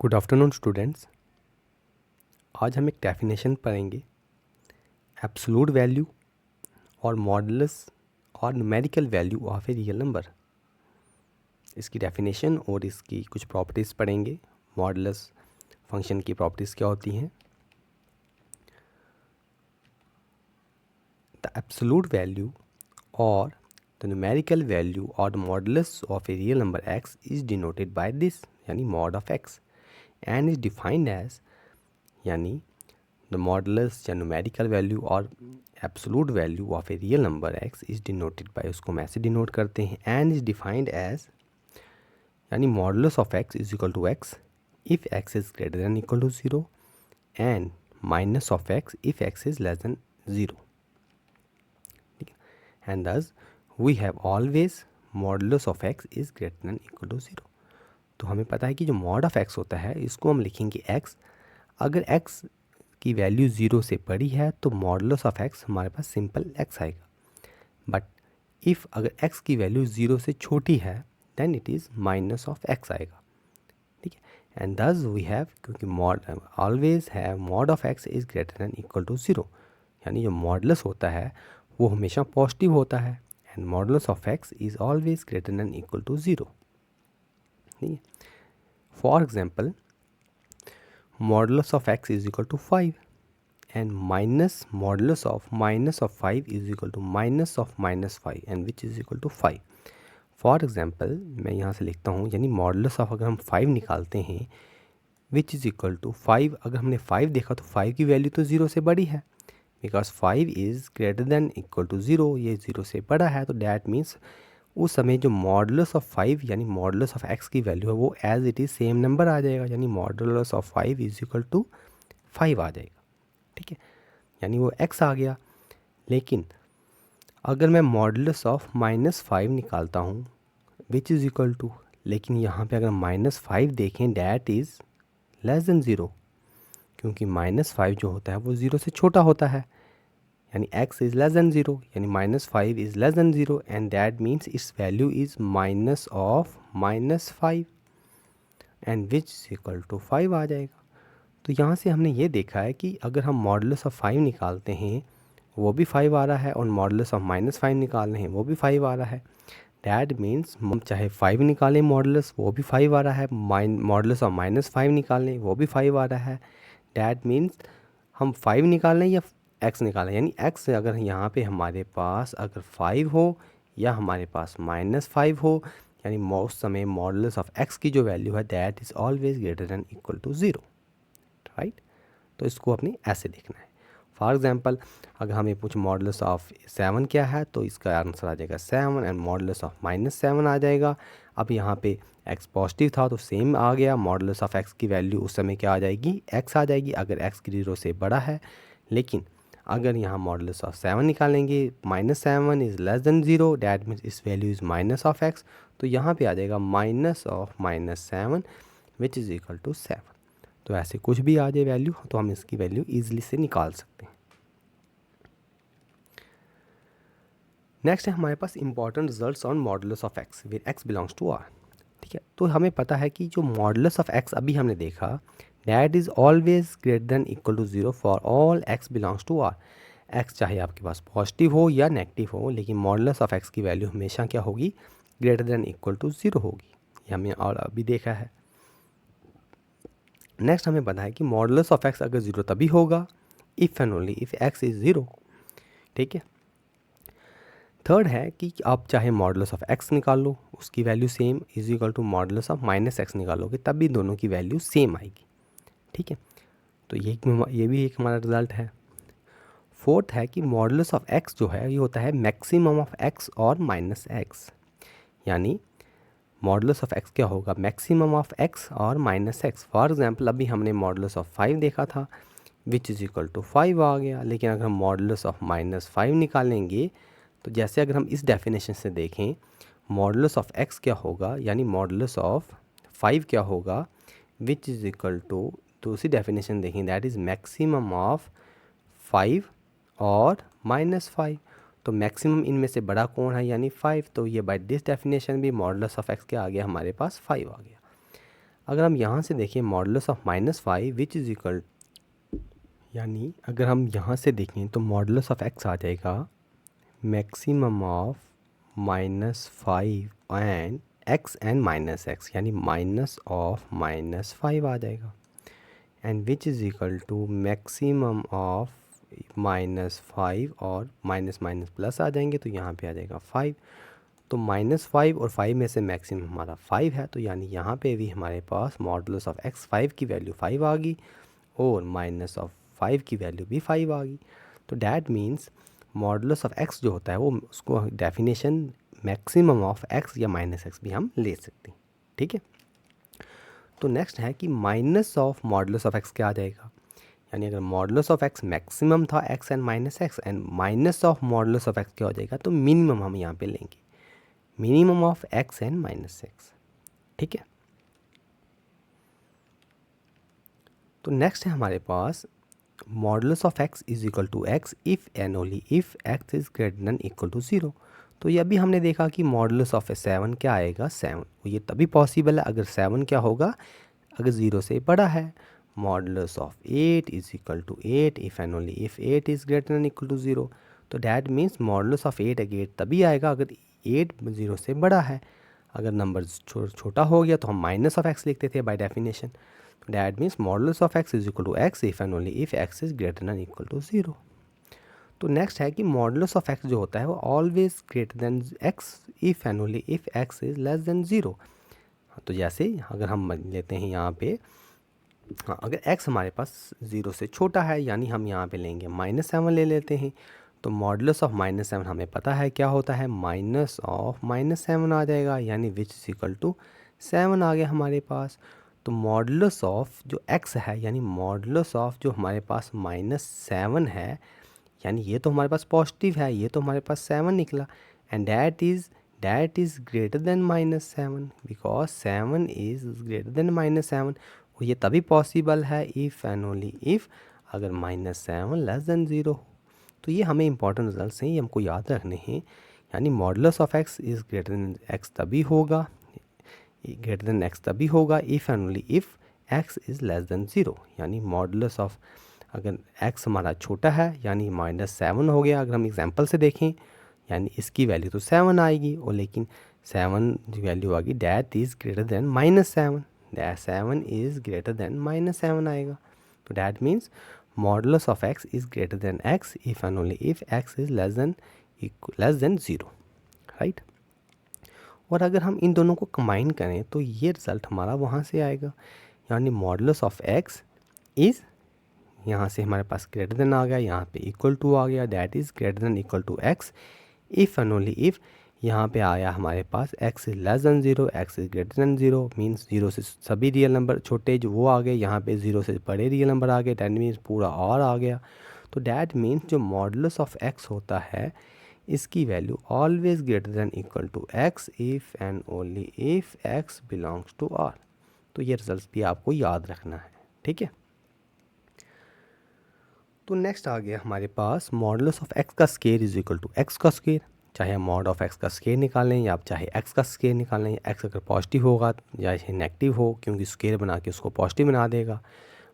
Good afternoon students. आज हम एक डेफिनेशन पढ़ेंगे एब्सोल्यूट वैल्यू और मॉडुलस और numerical value of a real number. इसकी डेफिनेशन और इसकी कुछ प्रॉपर्टीज़ पढ़ेंगे। मॉडुलस फंक्शन की प्रॉपर्टीज़ क्या होती हैं। द एब्सोल्यूट वैल्यू और द न्यूमेरिकल वैल्यू और the modulus of a real number x is denoted by this, यानी mod of x, and is defined as, यानी the modulus या numerical value और absolute value of a real number x is denoted by, उसको हम ऐसे denote करते हैं, and is defined as, यानी modulus of x is equal to x if x is greater than equal to 0 and minus of x if x is less than 0. ठीक है, and thus we have always modulus of x is greater than equal to 0. तो हमें पता है कि जो mod of x होता है इसको हम लिखेंगे x। अगर x की वैल्यू 0 से बड़ी है तो मॉडुलस ऑफ x हमारे पास सिंपल x आएगा। बट इफ़ अगर x की वैल्यू 0 से छोटी है then it is minus of x आएगा। ठीक है, एंड दस वी हैव, क्योंकि मॉड ऑलवेज है mod of x is greater than equal to 0, यानी जो मॉडुलस होता है वो हमेशा पॉजिटिव होता है, and modulus of x is always greater than equal to 0। ठीक है, for example modulus of x is equal to 5 and minus modulus of minus of 5 is equal to minus of minus 5 and which is equal to 5. For example मैं यहाँ से लिखता हूँ, यानी modulus of अगर हम 5 निकालते हैं विच इज़ इक्वल टू 5, अगर हमने 5 देखा तो 5 की वैल्यू तो 0 से बड़ी है, because 5 is greater than equal to 0, ये 0 से बड़ा है, तो डैट मीन्स उस समय जो मॉडुलस ऑफ 5 यानी मॉडुलस ऑफ x की वैल्यू है वो as it is same number आ जाएगा, यानी modulus of 5 is equal to 5 आ जाएगा। ठीक है, यानी वो x आ गया। लेकिन अगर मैं मॉडुलस ऑफ -5 निकालता हूँ विच इज़ इक्वल टू, लेकिन यहाँ पे अगर -5 देखें डैट इज़ लेस देन 0, क्योंकि -5 जो होता है वो 0 से छोटा होता है, यानी x इज़ लेस देन 0, यानी -5 is less than 0, and that means its value is minus of -5 and which is equal to 5 आ जाएगा। तो यहाँ से हमने ये देखा है कि अगर हम मॉडुलस ऑफ 5 निकालते हैं वो भी 5 आ रहा है, और मॉडुलस ऑफ -5 निकाल रहे हैं वो भी 5 आ रहा है। डैट मीन्स हम चाहे 5 निकालें मॉडुलस वो भी 5 आ रहा है, मॉडुलस ऑफ -5 निकालें वो भी 5 आ रहा है। डैट मीन्स हम 5 निकालें या x निकालें, यानी x अगर यहाँ पे हमारे पास अगर 5 हो या हमारे पास -5 हो, यानी उस समय मॉडुलस ऑफ x की जो वैल्यू है that is always greater than equal to 0, right. तो इसको अपने ऐसे देखना है। फॉर एग्जांपल अगर हमें पूछ मॉडुलस ऑफ 7 क्या है तो इसका आंसर आ जाएगा 7, एंड मॉडुलस ऑफ -7 आ जाएगा। अब यहाँ पे x पॉजिटिव था तो सेम आ गया, मॉडुलस ऑफ x की वैल्यू उस समय क्या आ जाएगी, x आ जाएगी अगर x की 0 से बड़ा है। लेकिन अगर यहाँ मॉडुलस ऑफ 7 निकालेंगे -7 is less than 0, that means इस value is minus of x, तो यहाँ पे आ जाएगा minus of -7 which is equal to 7। तो ऐसे कुछ भी आ जाए वैल्यू तो हम इसकी वैल्यू ईजिली से निकाल सकते हैं। नेक्स्ट है हमारे पास important results on modulus of x where x belongs to r। ठीक है, तो हमें पता है कि जो मॉडुलस ऑफ x अभी हमने देखा that is always greater than equal to 0 for all x belongs to r। x चाहे आपके पास पॉजिटिव हो या नेगेटिव हो, लेकिन मॉडुलस ऑफ x की वैल्यू हमेशा क्या होगी, ग्रेटर देन इक्वल टू 0 होगी, ये हमने और अभी देखा है। नेक्स्ट हमें पता है कि मॉडुलस ऑफ x अगर 0 तभी होगा if and only if x is 0। ठीक है, थर्ड है कि आप चाहे मॉडुलस ऑफ x निकाल लो उसकी value same is equal to modulus of -x निकालोगे तब भी दोनों की वैल्यू सेम आएगी। ठीक है, तो ये भी एक हमारा रिजल्ट है। फोर्थ है कि मॉडुलस ऑफ x जो है ये होता है मैक्सिमम ऑफ x और -x, यानी मॉडुलस ऑफ x क्या होगा, मैक्सिमम ऑफ x और -x। फॉर एग्जांपल अभी हमने मॉडुलस ऑफ 5 देखा था विच इज़ इक्वल टू 5 आ गया, लेकिन अगर हम मॉडुलस ऑफ -5 निकालेंगे तो जैसे अगर हम इस डेफिनेशन से देखें मॉडुलस ऑफ x क्या होगा, यानी मॉडुलस ऑफ 5 क्या होगा विच इज़ इक्वल टू, दूसरी डेफिनेशन देखें दैट इज़ मैक्सिमम ऑफ 5 और -5। तो मैक्सिमम इनमें से बड़ा कौन है, यानी 5, तो ये बाय दिस डेफिनेशन भी मॉडुलस ऑफ x क्या आ गया हमारे पास 5 आ गया। अगर हम यहाँ से देखें modulus of -5 which is equal, यानी अगर हम यहाँ से देखें तो मॉडुलस ऑफ x आ जाएगा maximum of -5 and x and -x, यानी माइनस ऑफ -5 आ जाएगा, and which is equal to maximum of -5 और माइनस माइनस प्लस आ जाएंगे तो यहाँ पे आ जाएगा 5। तो -5 और 5 में से मैक्सिमम हमारा 5 है, तो यानी यहाँ पे भी हमारे पास मॉडुलस ऑफ x 5 की वैल्यू 5 आ गई और माइनस ऑफ 5 की वैल्यू भी 5 आ गई। तो that means modulus of x जो होता है वो उसको डेफिनेशन मैक्सिमम ऑफ x या -x भी हम ले सकते हैं, ठीक है। तो नेक्स्ट है कि minus of modulus of x क्या आ जाएगा, यानी अगर मॉडुलस ऑफ x मैक्सिमम था x and -x and minus of modulus of x क्या हो जाएगा, तो मिनिमम हम यहाँ पे लेंगे, minimum of x and -x, ठीक है। तो नेक्स्ट है हमारे पास modulus of x is equal to x if and only if x is greater than equal to 0। तो ये अभी हमने देखा कि मॉडुलस ऑफ 7 क्या आएगा 7, ये तभी पॉसिबल है अगर 7 क्या होगा, अगर 0 से बड़ा है। Modulus of 8 is equal to 8 if and only if 8 is greater than equal to 0। तो डैट मीन्स मॉडुलस ऑफ 8 तभी आएगा अगर 8 0 से बड़ा है। अगर नंबर छोटा हो गया तो हम माइनस ऑफ x लिखते थे by definition. That means modulus of x is equal to x if and only if x is greater than equal to 0। तो नेक्स्ट है कि मॉडुलस ऑफ x जो होता है वो always greater then x if and only if x is less than 0। तो जैसे अगर हम लेते हैं यहाँ पे, हाँ, अगर x हमारे पास 0 से छोटा है यानी हम यहाँ पे लेंगे -7 ले लेते हैं। तो मॉडुलस ऑफ -7 हमें पता है क्या होता है, माइनस ऑफ -7 आ जाएगा, यानी विच इज इक्वल टू 7 आ गया हमारे पास। तो मॉडुलस ऑफ जो x है, यानी मॉडुलस ऑफ जो हमारे पास -7 है, यानी ये तो हमारे पास पॉजिटिव है, ये तो हमारे पास 7 निकला, and that is greater then -7 because 7 is greater then -7। और ये तभी पॉसिबल है इफ़ एंड ओनली इफ़ अगर -7 लेस देन 0 हो। तो ये हमें इंपॉर्टेंट रिजल्ट्स हैं, ये हमको याद रखने हैं। यानी modulus of x is greater then x तभी होगा, ग्रेटर देन x तभी होगा if and only if x is less than 0। यानी मॉडुलस ऑफ अगर x हमारा छोटा है यानी -7 हो गया, अगर हम एग्जांपल से देखें यानी इसकी वैल्यू तो 7 आएगी, और लेकिन 7 की वैल्यू आ गई that is greater then -7, that 7 is greater then -7 आएगा। तो that means modulus of x is greater then x if and only if x is less than 0, right. और अगर हम इन दोनों को कंबाइन करें तो ये रिज़ल्ट हमारा वहाँ से आएगा, यानी मॉडुलस ऑफ x इज़, यहाँ से हमारे पास ग्रेटर देन आ गया, यहाँ पे इक्वल टू आ गया, that is greater than equal to x if and only if यहाँ पे आया हमारे पास x is less than 0, x is greater than 0 means 0 से सभी रियल नंबर छोटे जो वो आ गए, यहाँ पे 0 से बड़े रियल नंबर आ गए, दैट मीन्स पूरा और आ गया। तो डैट मीन्स जो मॉडुलस ऑफ x होता है इसकी value always greater than equal to x if and only if x belongs to R। तो ये रिजल्ट भी आपको याद रखना है, ठीक है। तो नेक्स्ट आ गया हमारे पास मॉडुलस ऑफ x का square is equal to x का स्क्वायर। चाहे हम मॉड ऑफ x का स्क्वायर निकालें या आप चाहे x का स्क्वायर निकालें, x अगर पॉजिटिव होगा या नेगेटिव हो, क्योंकि स्क्वायर बना के उसको पॉजिटिव बना देगा।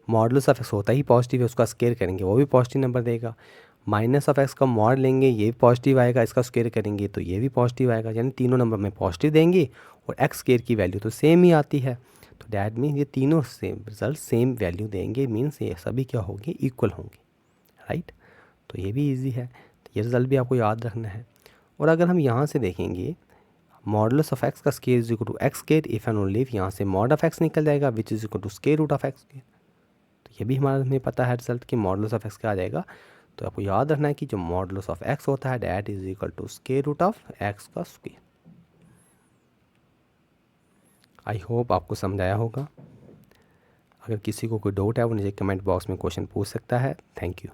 मॉडुलस ऑफ x होता ही पॉजिटिव है, उसका स्क्वायर करेंगे वो भी पॉजिटिव नंबर देगा। माइनस ऑफ x का मॉड लेंगे ये भी पॉजिटिव आएगा, इसका स्क्वायर करेंगे तो ये भी पॉजिटिव आएगा, यानी तीनों नंबर में पॉजिटिव देंगे और x स्क्वायर की वैल्यू तो सेम ही आती है। तो डैट मीन्स ये तीनों सेम रिजल्ट सेम वैल्यू देंगे, मीन्स ये सभी क्या होंगे, इक्वल होंगे, राइट। तो ये भी इजी है, तो ये रिजल्ट भी आपको याद रखना है। और अगर हम यहाँ से देखेंगे मॉडुलस ऑफ x का square is equal to x square if and only if, यहाँ से मॉड ऑफ x निकल जाएगा which is equal to square root of x square. तो ये भी हमें पता है रिजल्ट कि मॉडुलस ऑफ x क्या आ जाएगा। तो आपको याद रखना है कि जो मॉडुलस ऑफ x होता है that is equal to square root of x का स्क्वायर। आई होप आपको समझ आया होगा। अगर किसी को कोई डाउट है वो नीचे कमेंट बॉक्स में क्वेश्चन पूछ सकता है। Thank you.